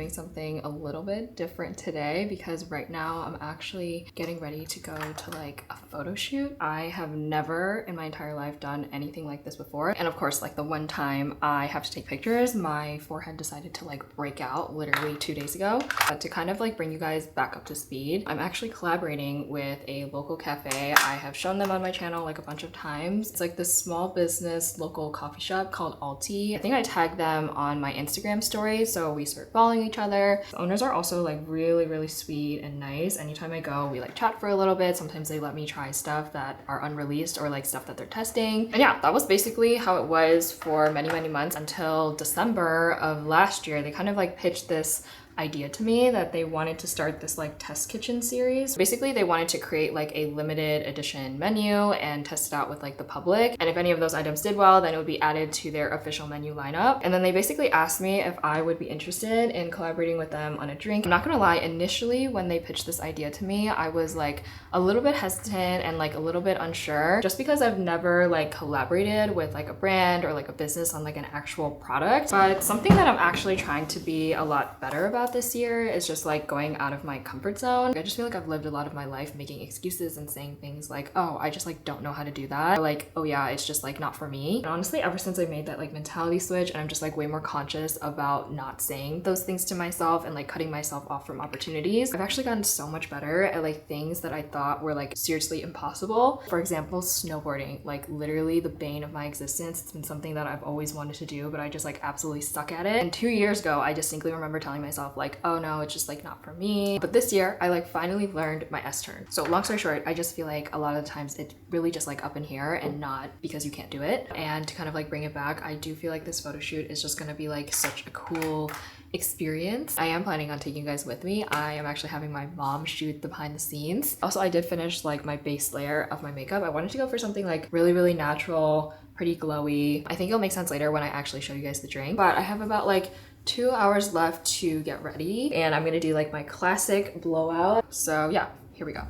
doing something a little bit different today because right now I'm actually getting ready to go to like a photo shoot. I have never in my entire life done anything like this before. And of course, like the one time I have to take pictures, my forehead decided to like break out literally 2 days ago. But to kind of like bring you guys back up to speed, I'm actually collaborating with a local cafe. I have shown them on my channel like a bunch of times. It's like this small business local coffee shop called Altea. I think I tagged them on my Instagram story, so we started following each other. The owners are also like really sweet and nice. Anytime I go, we like chat for a little bit. Sometimes they let me try stuff that are unreleased or like stuff that they're testing. And yeah, that was basically how it was for many months until December of last year. They kind of like pitched this idea to me that they wanted to start this like test kitchen series. Basically, they wanted to create like a limited edition menu and test it out with like the public. And if any of those items did well, then it would be added to their official menu lineup. And then they basically asked me if I would be interested in collaborating with them on a drink. I'm not gonna lie, initially when they pitched this idea to me, I was like a little bit hesitant and like a little bit unsure just because I've never like collaborated with like a brand or like a business on like an actual product. But something that I'm actually trying to be a lot better about this year is just like going out of my comfort zone. I just feel like I've lived a lot of my life making excuses and saying things like, oh, I just like don't know how to do that. Or like, oh yeah, it's just like not for me. And honestly, ever since I made that like mentality switch and I'm just like way more conscious about not saying those things to myself and like cutting myself off from opportunities, I've actually gotten so much better at like things that I thought were like seriously impossible. For example, snowboarding, like literally the bane of my existence. It's been something that I've always wanted to do, but I just like absolutely suck at it. And 2 years ago, I distinctly remember telling myself like, oh no, it's just like not for me. But this year I like finally learned my S turn. So long story short, I just feel like a lot of the times it's really just like up in here and not because you can't do it. And to kind of like bring it back, I do feel like this photo shoot is just gonna be like such a cool experience. I am planning on taking you guys with me. I am actually having my mom shoot the behind the scenes. Also, I did finish like my base layer of my makeup. I wanted to go for something like really natural, pretty glowy. I think it'll make sense later when I actually show you guys the drink. But I have about like 2 hours left to get ready and I'm gonna do like my classic blowout. So yeah, here we go.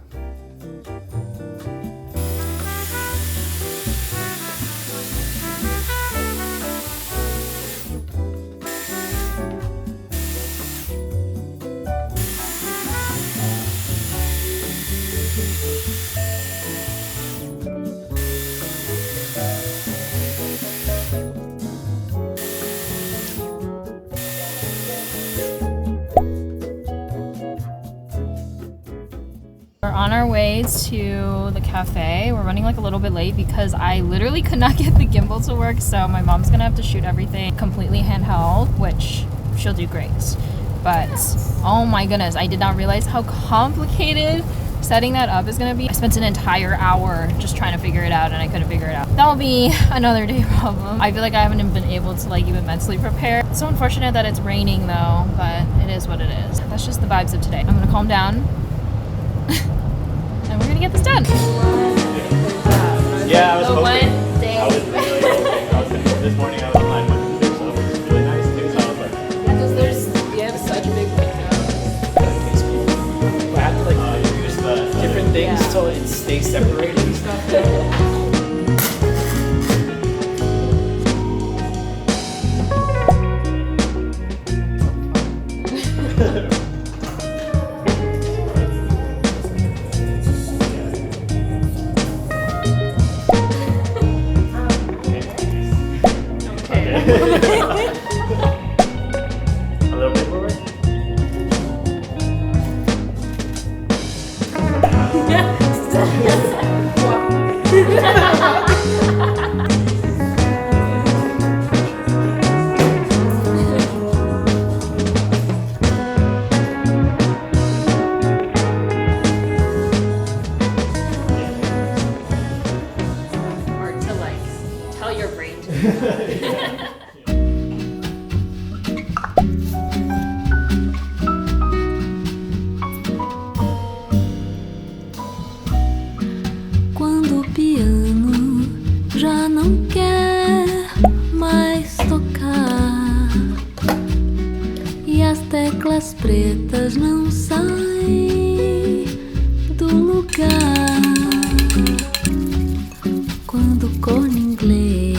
We're on our way to the cafe. We're running like a little bit late because I literally could not get the gimbal to work, so my mom's gonna have to shoot everything completely handheld, which she'll do great. But oh my goodness, I did not realize how complicated setting that up is gonna be. I spent an entire hour just trying to figure it out and I couldn't figure it out. That'll be another day problem. I feel like I haven't been able to like even mentally prepare. It's so unfortunate that it's raining though, but it is what it is. That's just the vibes of today. I'm gonna calm down and we're gonna get this done. Yeah, I was hoping. One day. I was really hoping. This morning I was online looking through stuff. It's really nice too, so I was like, Because we have such a big window. I have to like use the different things so it stays separated and stuff. a little bit forward. Hard to like tell your brain to do that. Quando o piano já não quer mais tocar e as teclas pretas não saem do lugar, quando o corno inglês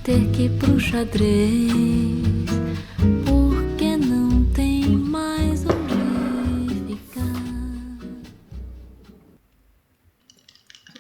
ter que ir pro xadrez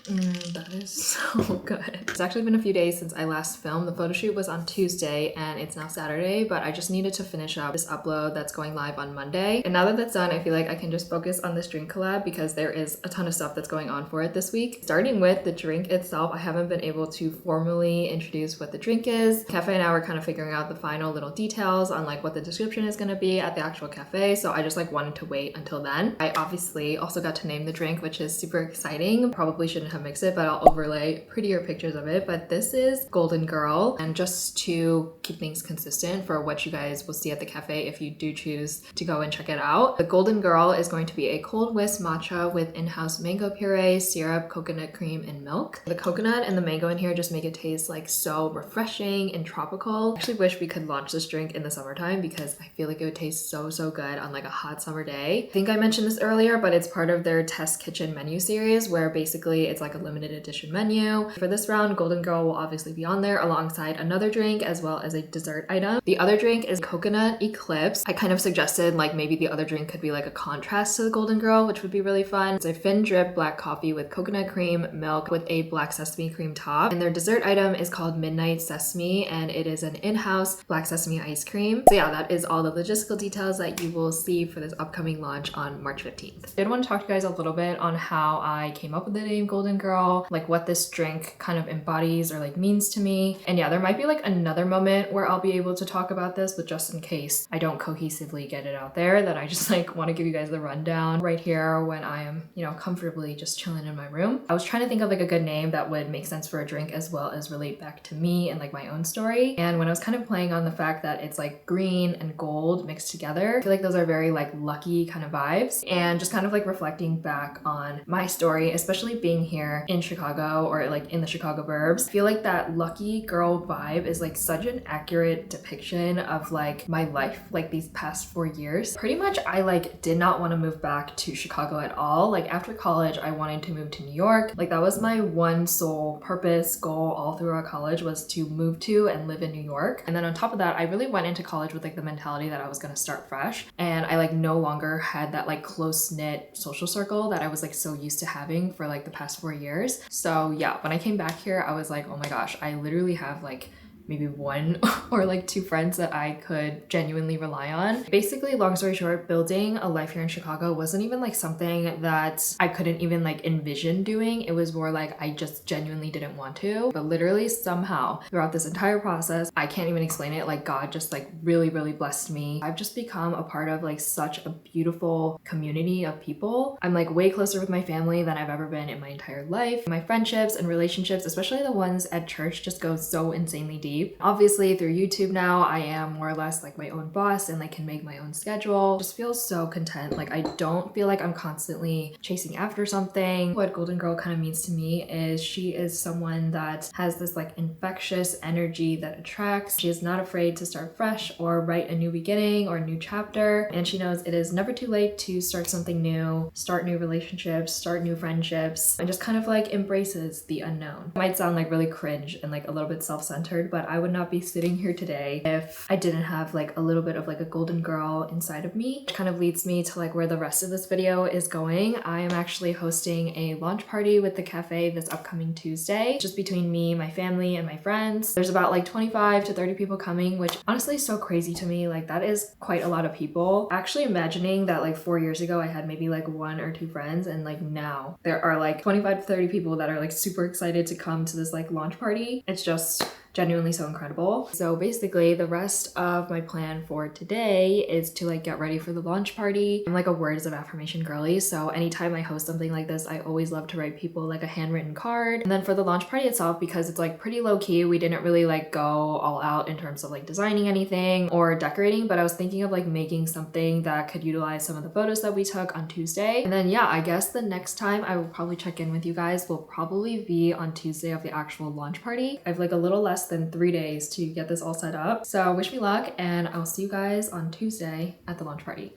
That is so good. It's actually been a few days since I last filmed. The photo shoot was on Tuesday and it's now Saturday, but I just needed to finish up this upload that's going live on Monday. And now that that's done, I feel like I can just focus on this drink collab because there is a ton of stuff that's going on for it this week. Starting with the drink itself, I haven't been able to formally introduce what the drink is. Cafe and I were kind of figuring out the final little details on like what the description is going to be at the actual cafe, so I just like wanted to wait until then. I obviously also got to name the drink, which is super exciting. Probably shouldn't have mixed it, but I'll overlay prettier pictures of it. But this is Golden Girl, and just to keep things consistent for what you guys will see at the cafe if you do choose to go and check it out, the Golden Girl is going to be a cold whisk matcha with in-house mango puree, syrup, coconut cream, and milk. The coconut and the mango in here just make it taste like so refreshing and tropical. I actually wish we could launch this drink in the summertime because I feel like it would taste so good on like a hot summer day. I think I mentioned this earlier, but it's part of their test kitchen menu series where basically it's like a limited edition menu. For this round, Golden Girl will obviously be on there alongside another drink as well as a dessert item. The other drink is Coconut Eclipse. I kind of suggested like maybe the other drink could be like a contrast to the Golden Girl, which would be really fun. It's a fin drip black coffee with coconut cream, milk with a black sesame cream top. And their dessert item is called Midnight Sesame, and it is an in-house black sesame ice cream. So yeah, that is all the logistical details that you will see for this upcoming launch on March 15th. I did want to talk to you guys a little bit on how I came up with the name Golden Girl, like what this drink kind of embodies or like means to me. And yeah, there might be like another moment where I'll be able to talk about this, but just in case I don't cohesively get it out there, that I just like want to give you guys the rundown right here when I am, you know, comfortably just chilling in my room. I was trying to think of like a good name that would make sense for a drink as well as relate back to me and like my own story. And when I was kind of playing on the fact that it's like green and gold mixed together, I feel like those are very like lucky kind of vibes. And just kind of like reflecting back on my story, especially being here in Chicago or like in the Chicago burbs, I feel like that lucky girl vibe is like such an accurate depiction of like my life like these past 4 years. Pretty much I like did not want to move back to Chicago at all. Like after college I wanted to move to New York. Like that was my one sole purpose goal all throughout college, was to move to and live in New York. And then on top of that, I really went into college with like the mentality that I was going to start fresh, and I like no longer had that like close-knit social circle that I was like so used to having for like the past 4 years. So yeah, when I came back here, I was like, oh my gosh, I literally have like maybe one or like two friends that I could genuinely rely on. Basically, long story short, building a life here in Chicago wasn't even like something that I couldn't even like envision doing. It was more like I just genuinely didn't want to. But literally somehow throughout this entire process, I can't even explain it, like God just like really blessed me. I've just become a part of like such a beautiful community of people. I'm like way closer with my family than I've ever been in my entire life. My friendships and relationships, especially the ones at church, just go so insanely deep. Obviously through YouTube now, I am more or less like my own boss and like can make my own schedule. Just feel so content. Like I don't feel like I'm constantly chasing after something. What Golden Girl kind of means to me is she is someone that has this like infectious energy that attracts. She is not afraid to start fresh or write a new beginning or a new chapter. And she knows it is never too late to start something new, start new relationships, start new friendships, and just kind of like embraces the unknown. It might sound like really cringe and like a little bit self-centered, but I would not be sitting here today if I didn't have like a little bit of like a Golden Girl inside of me, which kind of leads me to like where the rest of this video is going. I am actually hosting a launch party with the cafe this upcoming Tuesday, just between me, my family, and my friends. There's about like 25 to 30 people coming, which honestly is so crazy to me. Like that is quite a lot of people. Actually imagining that like 4 years ago I had maybe like 1 or 2 friends, and like now there are like 25 to 30 people that are like super excited to come to this like launch party. It's just genuinely so incredible. So basically the rest of my plan for today is to like get ready for the launch party. I'm like a words of affirmation girly, so anytime I host something like this, I always love to write people like a handwritten card. And then for the launch party itself, because it's like pretty low key, we didn't really like go all out in terms of like designing anything or decorating, but I was thinking of like making something that could utilize some of the photos that we took on Tuesday. And then yeah, I guess the next time I will probably check in with you guys will probably be on Tuesday of the actual launch party. I have like a little less than 3 days to get this all set up. So wish me luck, and I'll see you guys on Tuesday at the launch party.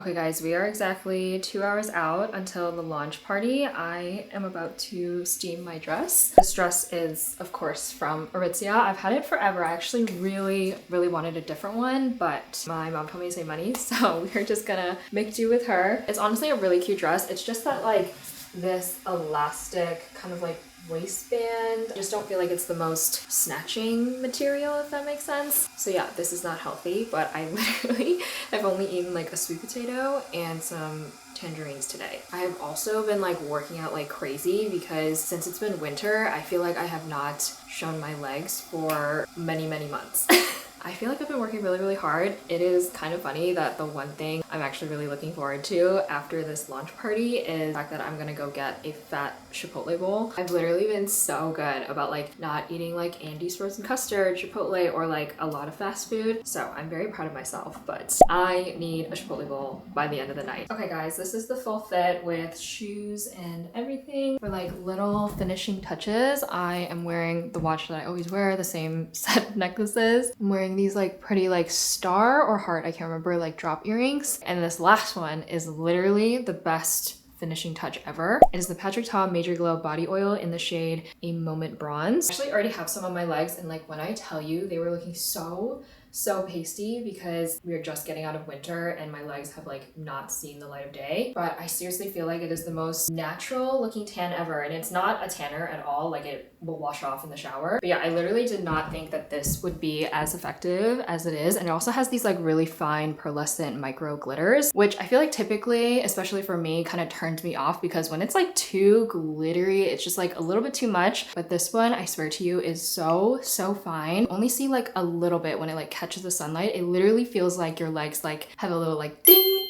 Okay guys, we are exactly 2 hours out until the launch party. I am about to steam my dress. This dress is, of course, from Aritzia. I've had it forever. I actually really wanted a different one, but my mom told me to save money, so we're just gonna make do with her. It's honestly a really cute dress. It's just that like this elastic kind of like waistband. I just don't feel like it's the most snatching material, if that makes sense. So yeah, this is not healthy, but I literally have only eaten like a sweet potato and some tangerines today. I have also been like working out like crazy because since it's been winter, I feel like I have not shown my legs for many months. I feel like I've been working really hard. It is kind of funny that the one thing I'm actually really looking forward to after this launch party is the fact that I'm gonna go get a fat Chipotle bowl. I've literally been so good about like not eating like Andy's frozen custard, Chipotle, or like a lot of fast food. So I'm very proud of myself, but I need a Chipotle bowl by the end of the night. Okay guys, this is the full fit with shoes and everything. For like little finishing touches, I am wearing the watch that I always wear, the same set of necklaces. I'm wearing these like pretty like star or heart, I can't remember, like drop earrings. And this last one is literally the best finishing touch ever. It is the Patrick Ta Major Glow Body Oil in the shade A Moment Bronze. I actually already have some on my legs, and like when I tell you, they were looking so pasty because we are just getting out of winter and my legs have like not seen the light of day. But I seriously feel like it is the most natural looking tan ever, and it's not a tanner at all, like it will wash off in the shower. But yeah, I literally did not think that this would be as effective as it is. And it also has these like really fine pearlescent micro glitters, which I feel like typically, especially for me, kind of turns me off because when it's like too glittery, it's just like a little bit too much. But this one, I swear to you, is so fine. Only see like a little bit when it like catches the sunlight. It literally feels like your legs like have a little like ding.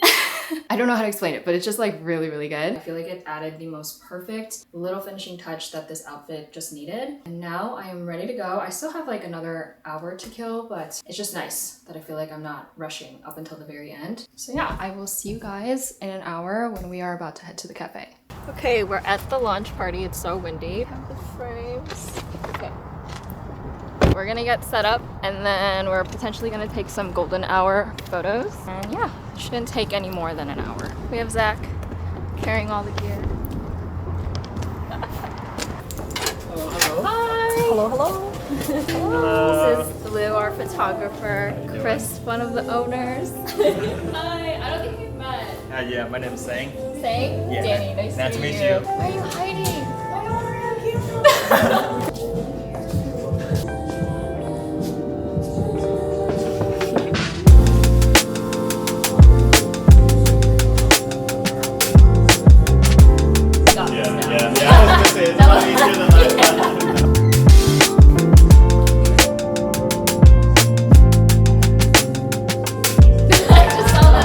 I don't know how to explain it, but it's just like really good. I feel like it added the most perfect little finishing touch that this outfit just needed. And now I am ready to go. I still have like another hour to kill, but it's just nice that I feel like I'm not rushing up until the very end. So yeah, I will see you guys in an hour when we are about to head to the cafe. Okay, we're at the launch party. It's so windy. I have the frames. Okay. We're gonna get set up and then we're potentially gonna take some golden hour photos. And yeah, it shouldn't take any more than an hour. We have Zach carrying all the gear. Hello. Hi! Hello. Hello. This is Blue, our photographer. Chris, one of the owners. Hi, I don't think we've met. Yeah, my name is Sang. Sang? Yeah. Danny, nice to meet you. you. Why are you hiding? I don't want to camera. Yeah. I was gonna say it's a lot easier than I thought. I just saw that.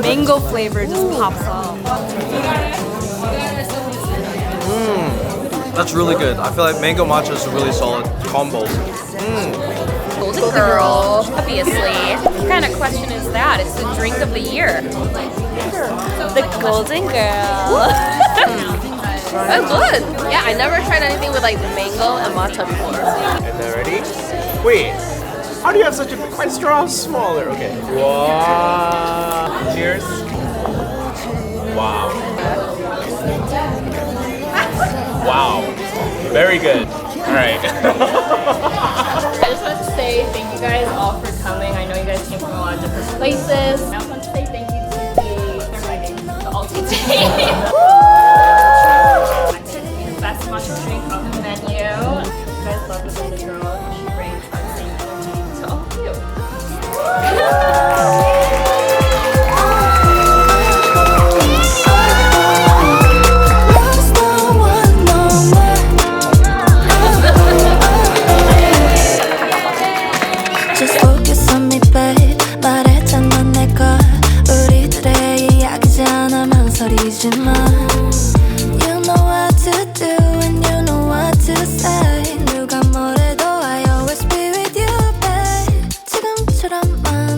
Mango flavor just pops off. That's really good. I feel like mango matcha is a really solid combo. Golden Girl, obviously. What kind of question is that? It's the drink of the year. The Golden Girl. That's good. Yeah, I never tried anything with like mango and matcha before. And they're ready? Wait, how do you have such a big, my straw's smaller? Okay. Wow. Cheers. Wow. Wow. Very good. All right. I just want to say thank you guys all for coming. I know you guys came from a lot of different places. I also want to say thank you to the Altea team. I'm taking the best matcha drink on the menu. You guys love the Golden Girl, and she brings that same energy to all of you. my